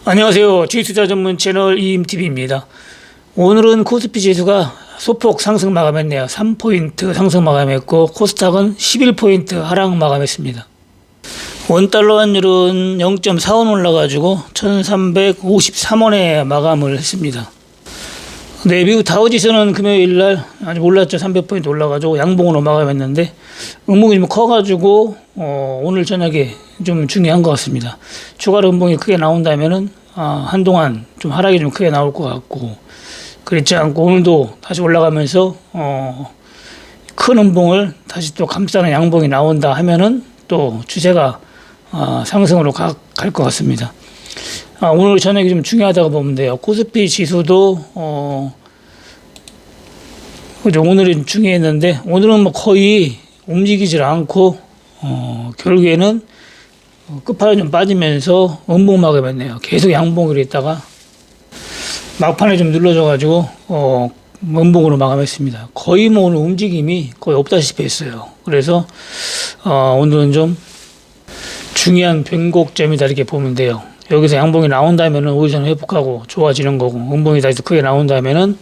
안녕하세요. 주식투자 전문 채널 이임TV입니다. 오늘은 코스피 지수가 소폭 상승 마감했네요. 3포인트 상승 마감했고 코스닥은 11포인트 하락 마감했습니다. 원달러 환율은 0.45원 올라가지고 1353원에 마감을 했습니다. 네, 미국 다우지수는 금요일날 아직 올랐죠. 300포인트 올라가지고 양봉으로 마감했는데 음봉이 좀 커가지고 오늘 저녁에 좀 중요한 것 같습니다. 추가로 음봉이 크게 나온다면은 한동안 좀 하락이 좀 크게 나올 것 같고, 그렇지 않고 오늘도 다시 올라가면서 큰 음봉을 다시 또 감싸는 양봉이 나온다 하면은 또 추세가 상승으로 갈 것 같습니다. 오늘 저녁이 좀 중요하다고 보면 돼요. 코스피 지수도 오늘은 중요했는데 오늘은 뭐 거의 움직이질 않고 결국에는 끝판에 좀 빠지면서 음봉 마감했네요. 계속 양봉으로 있다가 막판에 좀 눌러져가지고 음봉으로 마감했습니다. 거의 뭐 오늘 움직임이 거의 없다시피 했어요. 그래서 오늘은 좀 중요한 변곡점이다 이렇게 보면 돼요. 여기서 양봉이 나온다면은 오히려 회복하고 좋아지는 거고, 음봉이 다시 크게 나온다면은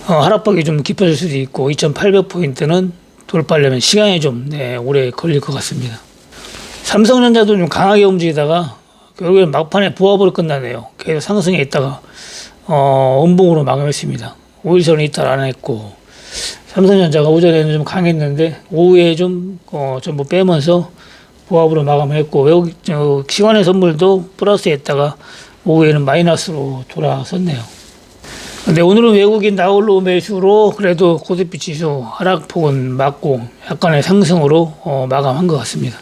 하락폭이 좀 깊어질 수도 있고 2800포인트는 돌파하려면 시간이 좀 오래 걸릴 것 같습니다. 삼성전자도 좀 강하게 움직이다가 결국엔 막판에 부합으로 끝나네요. 계속 상승에 있다가 음봉으로 마감했습니다. 5일 전에 이탈 안 했고, 삼성전자가 오전에는 좀 강했는데 오후에 좀 전부 빼면서 부합으로 마감했고, 외국 시간의 선물도 플러스했다가 오후에는 마이너스로 돌아섰네요. 근데 오늘은 외국인 나홀로 매수로 그래도 코스피 지수 하락폭은 막고 약간의 상승으로 마감한 것 같습니다.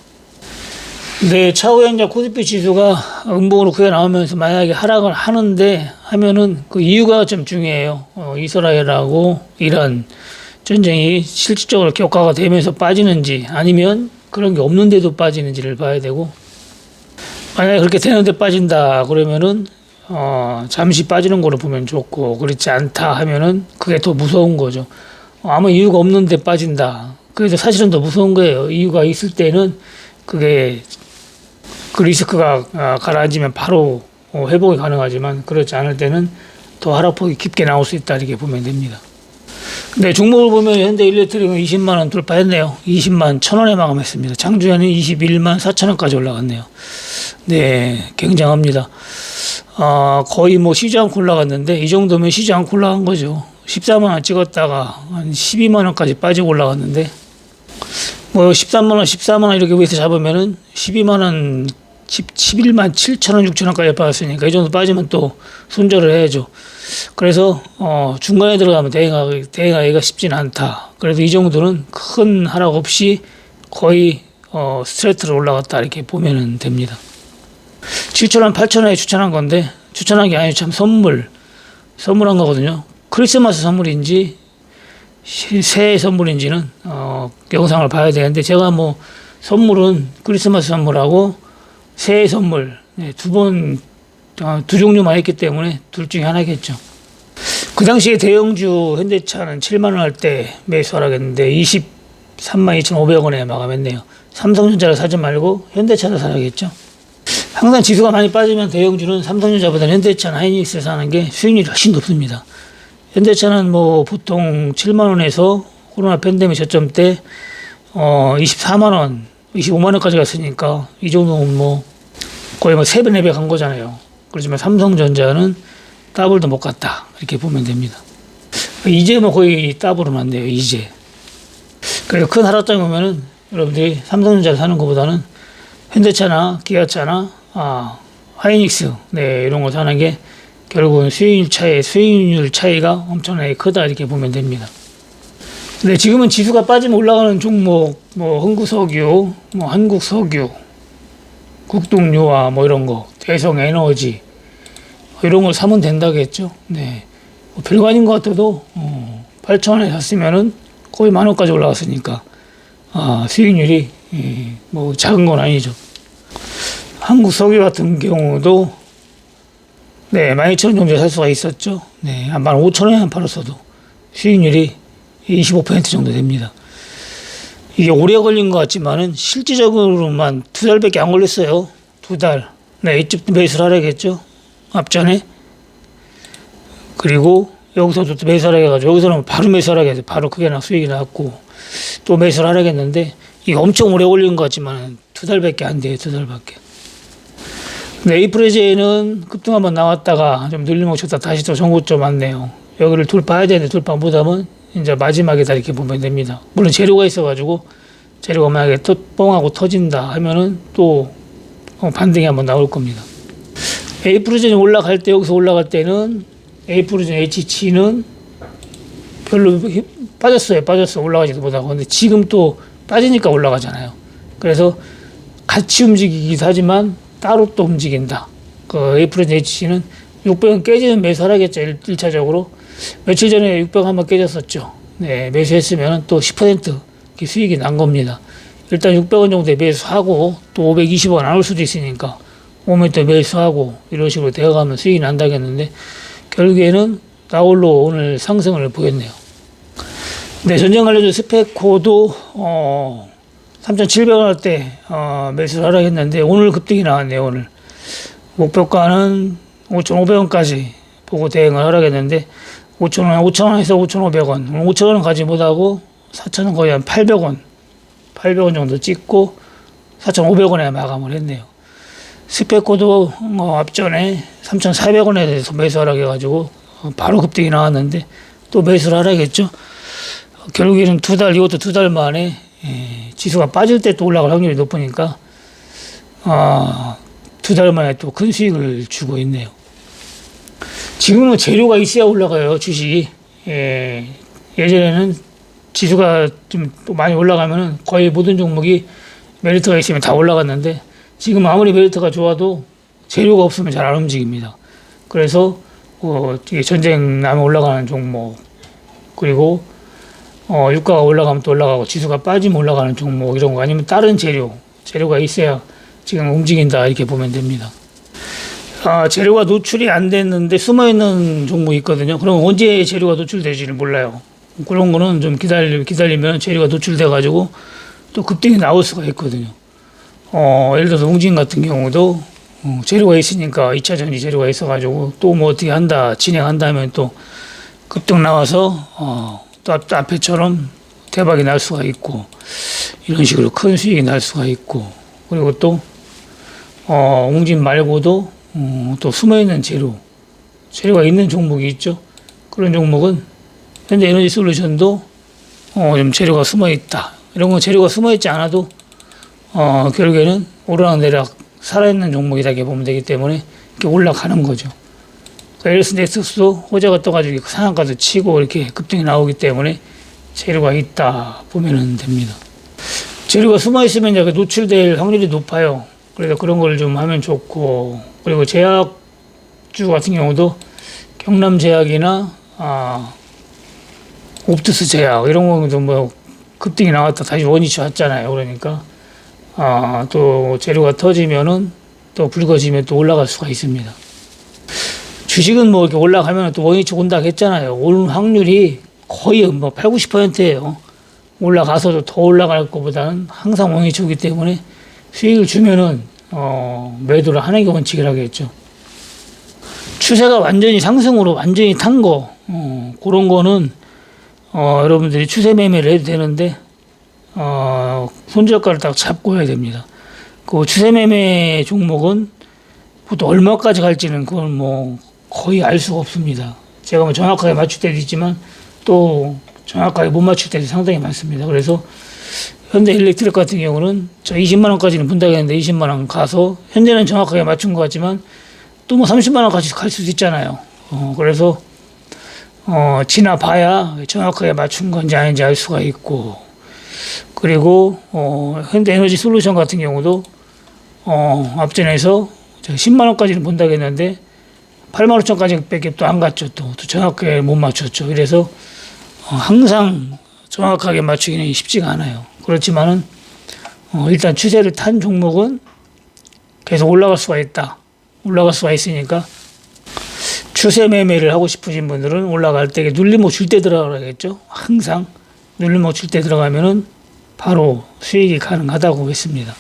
네, 차후 현재 코스피 지수가 음봉으로 크게 나오면서 만약에 하락을 하면은 그 이유가 좀 중요해요. 이스라엘하고 이란 전쟁이 실질적으로 격화가 되면서 빠지는지 아니면 그런 게 없는데도 빠지는지를 봐야 되고, 만약에 그렇게 되는데 빠진다 그러면은 잠시 빠지는 거로 보면 좋고, 그렇지 않다 하면은 그게 더 무서운 거죠. 아무 이유가 없는데 빠진다. 그래서 사실은 더 무서운 거예요. 이유가 있을 때는 그게 그 리스크가 가라앉으면 바로 회복이 가능하지만, 그렇지 않을 때는 더 하락폭이 깊게 나올 수 있다 이렇게 보면 됩니다. 네, 종목을 보면 현대일렉트릭은 20만 원 돌파했네요. 20만 1,000원에 마감했습니다. 장주현은 21만 4천원까지 올라갔네요. 네, 굉장합니다. 거의 뭐 쉬지 않고 올라갔는데 이 정도면 쉬지 않고 올라간 거죠. 14만 원 찍었다가 한 12만 원까지 빠지고 올라갔는데, 뭐 13만 원, 14만 원 이렇게 위에서 잡으면은 12만 원, 11만 7천 원, 6천 원까지 빠졌으니까 이 정도 빠지면 또 손절을 해야죠. 그래서 중간에 들어가면 대응하기가 쉽지는 않다. 그래서 이 정도는 큰 하락 없이 거의 스트레이트로 올라갔다 이렇게 보면 됩니다. 7,000원, 8,000원에 추천한 건데, 추천한 게 아니고 참 선물한 거거든요. 크리스마스 선물인지 새해 선물인지는 영상을 봐야 되는데, 제가 뭐 선물은 크리스마스 선물하고 새해 선물 두 종류만 했기 때문에 둘 중에 하나겠죠. 그 당시에 대형주 현대차는 7만 원 할 때 매수하라겠는데 23만 2,500원에 마감했네요. 삼성전자를 사지 말고 현대차를 사야겠죠. 항상 지수가 많이 빠지면 대형주는 삼성전자보다 현대차나 하이닉스를 사는 게 수익률이 훨씬 높습니다. 현대차는 뭐 보통 7만 원에서 코로나 팬데믹 저점 때 24만 원, 25만 원까지 갔으니까 이 정도면 뭐 거의 뭐 3배, 4배 간 거잖아요. 그렇지만 삼성전자는 더블도 못 갔다 이렇게 보면 됩니다. 이제 뭐 거의 더블은 안 돼요. 이제. 그래서 큰 하락장이 오면은 여러분들이 삼성전자를 사는 것보다는 현대차나 기아차나 하이닉스 이런 거 사는 게 결국은 수익률 차이가 엄청나게 크다 이렇게 보면 됩니다. 근데 지금은 지수가 빠지면 올라가는 종목, 뭐 흥구석유, 뭐 한국석유, 국동유화 뭐 이런 거, 대성에너지 이런 걸 사면 된다겠죠. 네, 뭐 별거 아닌 것 같아도 8,000원에 샀으면은 거의 10,000원까지 올라갔으니까 수익률이 뭐 작은 건 아니죠. 한국석유 같은 경우도 12,000원 정도에 살 수가 있었죠. 네, 한 15,000원에 팔았어도 수익률이 25% 정도 됩니다. 이게 오래 걸린 것 같지만은 실질적으로만 2달밖에 안 걸렸어요. 2달. 네, 이쪽도 매수를 하라겠죠. 앞전에. 그리고 여기서도 또 매수를 하라해가지고 여기서는 바로 매수를 하라겠어요. 바로 크게 수익이 나왔고 또 매수를 하라겠는데 이게 엄청 오래 올린 것 같지만 2달밖에 안 돼요. 2달밖에. 근데 에이프레제는 급등 한번 나왔다가 좀 늘리목 쳤다 다시 또 전고점 왔네요. 여기를 돌파해야 되는데 돌파 못하면 이제 마지막이다 이렇게 보면 됩니다. 물론 재료가 있어가지고 재료가 만약에 또 뻥하고 터진다 하면은 또 반등이 한번 나올 겁니다. 에이프로젠이 올라갈 때 여기서 올라갈 때는 에이프로젠 HC는 별로 빠졌어요. 올라가지도 못하고. 근데 지금 또 빠지니까 올라가잖아요. 그래서 같이 움직이기도 하지만 따로 또 움직인다. 그 에이프로젠 HC는 600원 깨지면 매수하라겠죠. 1차적으로. 며칠 전에 600원 한번 깨졌었죠. 네, 매수했으면 또 10% 수익이 난 겁니다. 일단 600원 정도에 매수하고 또 520원 안 올 수도 있으니까 오면 또 매수하고 이런 식으로 되어가면 수익이 난다겠는데 결국에는 나홀로 오늘 상승을 보였네요. 네, 전쟁 관련주 스페코도 3,700원 할 때 매수를 하라 했는데 오늘 급등이 나왔네요. 오늘 목표가는 5,500원까지 보고 대응을 하라 했는데 5,000원에서 5,500원 5,000원은 가지 못하고 4,000원 거의 한 800원 정도 찍고 4,500원에 마감을 했네요. 스페코도 앞전에 3,400원에 대해서 매수하라고 해가지고 바로 급등이 나왔는데 또 매수를 하라겠죠. 결국에는 이것도 2달 만에 지수가 빠질 때 또 올라갈 확률이 높으니까 2달 만에 또 큰 수익을 주고 있네요. 지금은 재료가 있어야 올라가요, 주식이. 예전에는 지수가 좀 많이 올라가면은 거의 모든 종목이 메리트가 있으면 다 올라갔는데 지금 아무리 메리트가 좋아도 재료가 없으면 잘 안 움직입니다. 그래서 전쟁 나면 올라가는 종목 그리고 유가가 올라가면 또 올라가고 지수가 빠지면 올라가는 종목 이런 거 아니면 다른 재료가 있어야 지금 움직인다 이렇게 보면 됩니다. 재료가 노출이 안 됐는데 숨어있는 종목이 있거든요. 그럼 언제 재료가 노출될지를 몰라요. 그런 거는 좀 기다리면 재료가 노출돼가지고 또 급등이 나올 수가 있거든요. 예를 들어서 웅진 같은 경우도 재료가 있으니까 2차 전지 재료가 있어가지고 또 뭐 어떻게 진행한다 하면 또 급등 나와서 또 앞에처럼 대박이 날 수가 있고 이런 식으로 큰 수익이 날 수가 있고 그리고 또 웅진 말고도 또 숨어있는 재료가 있는 종목이 있죠. 그런 종목은 현재 에너지 솔루션도 좀 재료가 숨어있다. 이런 건 재료가 숨어있지 않아도 결국에는 오르락내리락 살아있는 종목이다 이렇게 보면 되기 때문에 이렇게 올라가는 거죠. LS 넥서스도 호재가 떠가지고 상한가도 치고 이렇게 급등이 나오기 때문에 재료가 있다 보면 됩니다. 재료가 숨어있으면 이제 노출될 확률이 높아요. 그래서 그런 걸 좀 하면 좋고 그리고 제약주 같은 경우도 경남제약이나 옵투스 제약 이런 것도 뭐 급등이 나왔다 다시 원위치 왔잖아요. 그러니까 또 재료가 터지면은 또 붉어지면 또 올라갈 수가 있습니다. 주식은 뭐 이렇게 올라가면 또 원위치 온다고 했잖아요. 오는 확률이 거의 뭐 8, 90%예요. 올라가서도 더 올라갈 것보다는 항상 원위치 오기 때문에 수익을 주면은 매도를 하는 게 원칙이라겠죠. 추세가 완전히 상승으로 완전히 탄 거 그런 거는 여러분들이 추세 매매를 해도 되는데 손절가를 딱 잡고 해야 됩니다. 그 추세 매매 종목은 보통 얼마까지 갈지는 그건 뭐 거의 알 수가 없습니다. 제가 뭐 정확하게 맞출 때도 있지만 또 정확하게 못 맞출 때도 상당히 많습니다. 그래서 현대일렉트릭 같은 경우는 저 20만 원까지는 본다고 했는데 20만 원 가서 현재는 정확하게 맞춘 것 같지만 또 뭐 30만 원까지 갈 수도 있잖아요. 그래서 지나봐야 정확하게 맞춘 건지 아닌지 알 수가 있고 그리고 현대에너지 솔루션 같은 경우도 앞전에서 10만 원까지는 본다고 했는데 8만 5천까지밖에 또 안 갔죠. 또 정확하게 못 맞췄죠. 그래서 항상 정확하게 맞추기는 쉽지가 않아요. 그렇지만은 일단 추세를 탄 종목은 계속 올라갈 수가 있다. 올라갈 수가 있으니까 추세 매매를 하고 싶으신 분들은 올라갈 때 눌림목 줄 때 들어가야겠죠. 항상 눌림목 줄 때 들어가면은 바로 수익이 가능하다고 했습니다.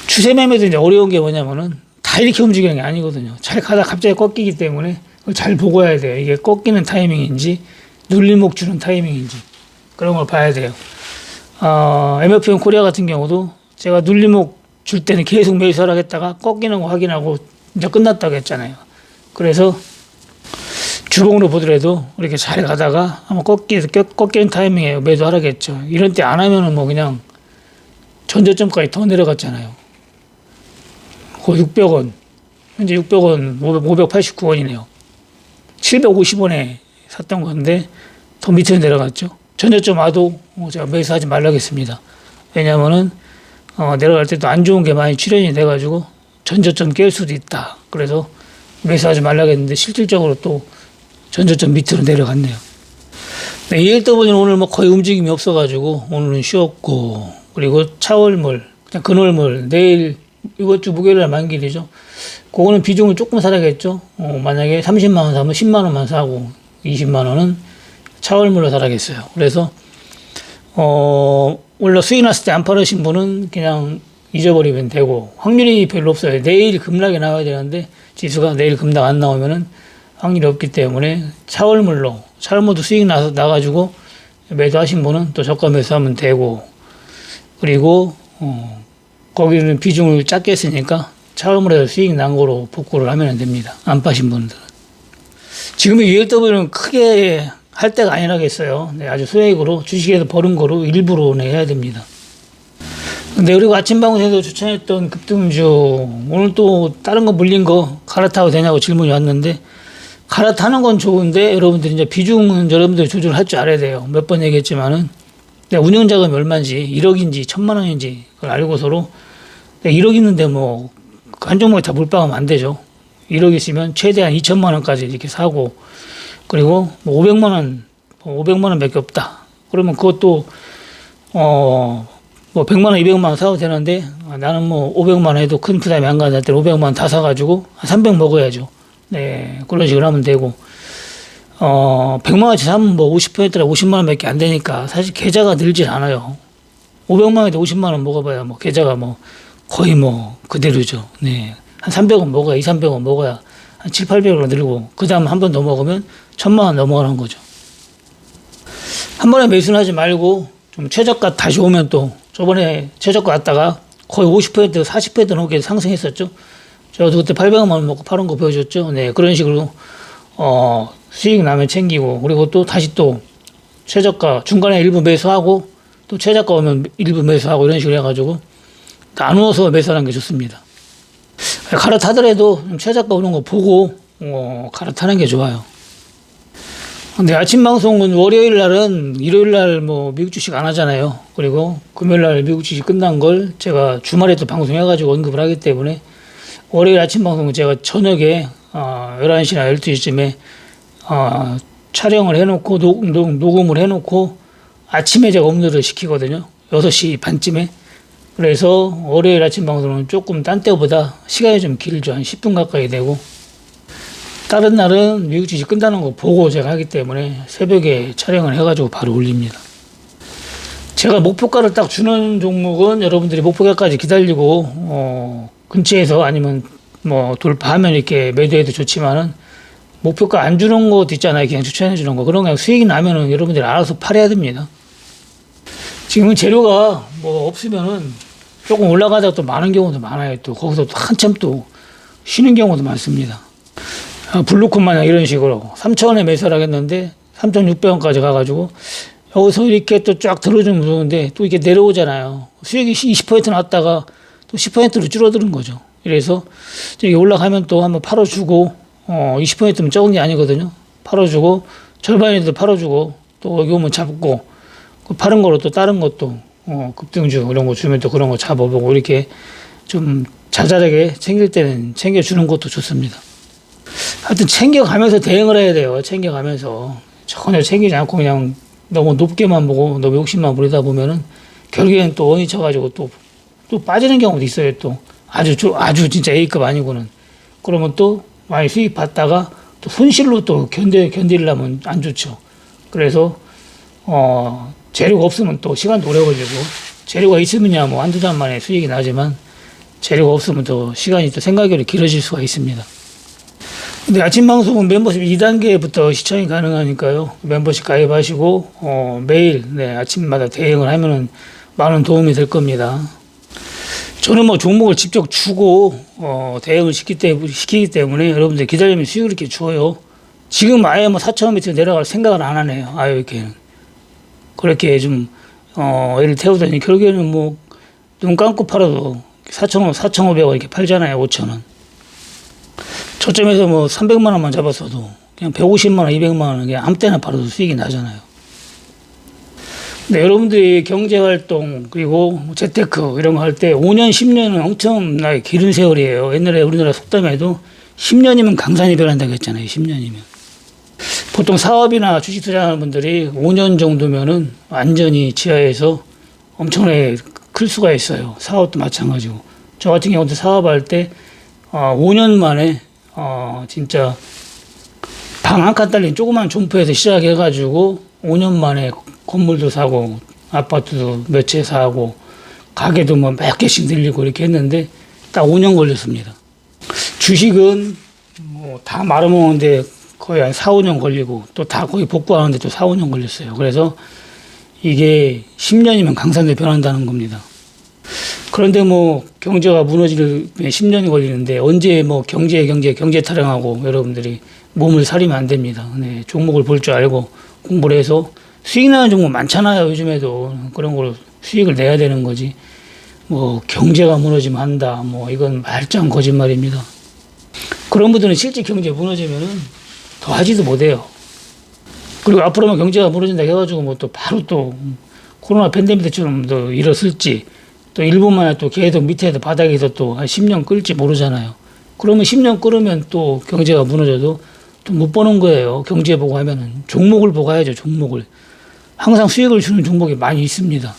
추세 매매도 이제 어려운 게 뭐냐면은 다 이렇게 움직이는 게 아니거든요. 잘 가다 갑자기 꺾이기 때문에 그걸 잘 보고 해야 돼요. 이게 꺾이는 타이밍인지 눌림목 주는 타이밍인지 그런 걸 봐야 돼요. MFM 코리아 같은 경우도 제가 눌림목 줄 때는 계속 매수를 하겠다가 꺾이는 거 확인하고 이제 끝났다고 했잖아요. 그래서 주봉으로 보더라도 이렇게 잘 가다가 한번 꺾이는 타이밍에 매도하라겠죠. 이런 때 안 하면은 뭐 그냥 전저점까지 더 내려갔잖아요. 거의 600원. 현재 600원, 589원이네요. 750원에 샀던 건데 더 밑으로 내려갔죠. 전저점 와도 제가 매수하지 말라겠습니다. 왜냐하면은 내려갈 때도 안 좋은 게 많이 출현이 돼가지고 전저점 깰 수도 있다. 그래서 매수하지 말라겠는데 실질적으로 또 전저점 밑으로 내려갔네요. 네, ELW는 오늘 뭐 거의 움직임이 없어가지고 오늘은 쉬었고, 그리고 차월물, 그냥 근월물, 내일 이번 주 목요일날 만길이죠. 그거는 비중을 조금 사라겠죠. 만약에 30만원 사면 10만원만 사고 20만원은 차월물로 사라겠어요. 그래서 원래 수익 났을 때 안 팔으신 분은 그냥 잊어버리면 되고, 확률이 별로 없어요. 내일 급락이 나와야 되는데 지수가 내일 급락 안 나오면은 확률이 없기 때문에 차월물도 수익 나가지고 매도하신 분은 또 저가 매수하면 되고, 그리고 거기는 비중을 작게 했으니까 차월물에서 수익 난 거로 복구를 하면 됩니다. 안 파신 분들은. 지금 ULW는 크게 할 때가 아니라겠어요. 네, 아주 소액으로 주식에서 버는 거로 일부러 해야 됩니다. 근데 그리고 아침 방송에서 추천했던 급등주, 오늘 또 다른 거 물린 거 갈아타도 되냐고 질문이 왔는데, 갈아타는 건 좋은데 여러분들이 이제 비중은 여러분들이 조절할 줄 알아야 돼요. 몇 번 얘기했지만은 운영 자금이 얼마인지, 1억인지 1,000만 원인지 그걸 알고서로 1억 있는데 뭐 한 종목에 다 몰빵하면 안 되죠. 1억 있으면 최대한 2,000만 원까지 이렇게 사고, 그리고 뭐 500만 원밖에 없다. 그러면 그것도 뭐 100만 원, 200만 원 사도 되는데, 나는 뭐 500만 원 해도 큰 부담이 안 가는 때 500만 원 다 사가지고 한 300 먹어야죠. 네, 그런 식으로 하면 되고, 100만 원치 사면 뭐 50%라 50만 원밖에 안 되니까 사실 계좌가 늘질 않아요. 500만 원에도 50만 원 먹어봐야 뭐 계좌가 뭐 거의 뭐 그대로죠. 네, 한 300원 먹어야, 2, 300원 먹어야 한 7, 800원 늘고, 그 다음 한 번 더 먹으면 1,000만 원 넘어가는 거죠. 한 번에 매수는 하지 말고 좀 최저가 다시 오면, 또 저번에 최저가 왔다가 거의 50% 40% 넘게 상승했었죠. 저도 그때 800원 원 먹고 팔은 거 보여줬죠. 네, 그런 식으로 수익 나면 챙기고, 그리고 또 다시 또 최저가 중간에 일부 매수하고 또 최저가 오면 일부 매수하고, 이런 식으로 해가지고 나누어서 매수하는 게 좋습니다. 갈아타더라도 최저가 오는 거 보고 갈아타는 게 좋아요. 근데 아침 방송은 월요일 날은, 일요일 날 뭐 미국 주식 안 하잖아요. 그리고 금요일 날 미국 주식 끝난 걸 제가 주말에 또 방송해가지고 언급을 하기 때문에, 월요일 아침 방송은 제가 저녁에 11시나 12시쯤에 촬영을 해놓고 녹음을 해놓고 아침에 제가 업로드를 시키거든요. 6시 반쯤에. 그래서 월요일 아침 방송은 조금 딴 때보다 시간이 좀 길죠. 한 10분 가까이 되고, 다른 날은 미국 주식 끝나는 거 보고 제가 하기 때문에 새벽에 촬영을 해가지고 바로 올립니다. 제가 목표가를 딱 주는 종목은 여러분들이 목표가까지 기다리고 근처에서 아니면 뭐 돌파하면 이렇게 매도해도 좋지만은, 목표가 안 주는 것도 있잖아요. 그냥 추천해 주는 거. 그런 거 수익이 나면은 여러분들이 알아서 팔아야 됩니다. 지금은 재료가 뭐 없으면은 조금 올라가다가 또 많은 경우도 많아요. 또 거기서 또 한참 또 쉬는 경우도 많습니다. 블루콘 마냥 이런 식으로 3,000원에 매수를 하겠는데 3,600원까지 가가지고 여기서 이렇게 또 쫙 들어주면 좋은데, 또 이렇게 내려오잖아요. 수익이 20% 났다가 또 10%로 줄어드는 거죠. 그래서 이게 올라가면 또 한번 팔아주고, 20%면 적은 게 아니거든요. 팔아주고, 절반에도 팔아주고, 또 여기 오면 잡고, 그 파는 거로 또 다른 것도 급등주 이런 거 주면 또 그런 거 잡아보고, 이렇게 좀 자잘하게 챙길 때는 챙겨주는 것도 좋습니다. 하여튼 챙겨가면서 대응을 해야 돼요. 챙겨가면서. 전혀 챙기지 않고 그냥 너무 높게만 보고 너무 욕심만 부리다 보면은 결국에는 또 원이 쳐가지고 또 빠지는 경우도 있어요. 또 아주 진짜 A급 아니고는. 그러면 또 많이 수익 받다가 또 손실로 또 견디려면 안 좋죠. 그래서 재료가 없으면 또 시간도 오래 걸리고, 재료가 있으면야 뭐 한두 달 만에 수익이 나지만 재료가 없으면 더 시간이 또 생각외로 길어질 수가 있습니다. 근데 아침 방송은 멤버십 2단계부터 시청이 가능하니까요. 멤버십 가입하시고 매일 아침마다 대응을 하면은 많은 도움이 될 겁니다. 저는 뭐 종목을 직접 주고 대응을 시키기 때문에 여러분들 기다리면 수익을 이렇게 줘요. 지금 아예 뭐 4,000원 밑으로 내려갈 생각을 안 하네요. 아예 이렇게 그렇게 좀 애를 태우더니 결국에는 뭐 눈 감고 팔아도 4,000원, 4,500원 이렇게 팔잖아요. 5,000원. 저점에서 뭐 300만 원만 잡았어도 그냥 150만 원, 200만 원 그냥 아무 때나 팔아도 수익이 나잖아요. 근데 여러분들이 경제활동 그리고 재테크 이런 거 할 때 5년, 10년은 엄청나게 길은 세월이에요. 옛날에 우리나라 속담에도 10년이면 강산이 변한다고 했잖아요. 10년이면. 보통 사업이나 주식 투자하는 분들이 5년 정도면은 완전히 지하에서 엄청나게 클 수가 있어요. 사업도 마찬가지고. 저 같은 경우도 사업할 때 5년 만에 진짜 방 한 칸 딸린 조그만 점포에서 시작해가지고 5년 만에 건물도 사고 아파트도 몇 채 사고 가게도 뭐 몇 개씩 늘리고 이렇게 했는데 딱 5년 걸렸습니다. 주식은 뭐 다 말아먹는데 거의 한 4, 5년 걸리고 또 다 거의 복구하는데 또 4, 5년 걸렸어요. 그래서 이게 10년이면 강산대 변한다는 겁니다. 그런데 뭐 경제가 무너지는 10년이 걸리는데 언제 뭐 경제 타령하고 여러분들이 몸을 사리면 안 됩니다. 네, 종목을 볼 줄 알고 공부를 해서 수익 나는 종목 많잖아요. 요즘에도 그런 걸로 수익을 내야 되는 거지. 뭐 경제가 무너지면 한다. 뭐 이건 말짱 거짓말입니다. 그런 분들은 실제 경제 무너지면은 더 하지도 못해요. 그리고 앞으로만 경제가 무너진다 해가지고 뭐 또 바로 또 코로나 팬데믹 때처럼 또 일어설지 또 일본만 또 계속 밑에서 바닥에서 또 한 10년 끌지 모르잖아요. 그러면 10년 끌으면 또 경제가 무너져도 또 못 버는 거예요. 경제 보고 하면은 종목을 보고 해야죠. 종목을. 항상 수익을 주는 종목이 많이 있습니다.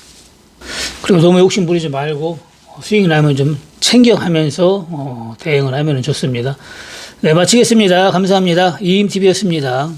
그리고 너무 욕심 부리지 말고 수익이 나면 좀 챙겨가면서 대응을 하면 좋습니다. 네, 마치겠습니다. 감사합니다. 이임TV였습니다.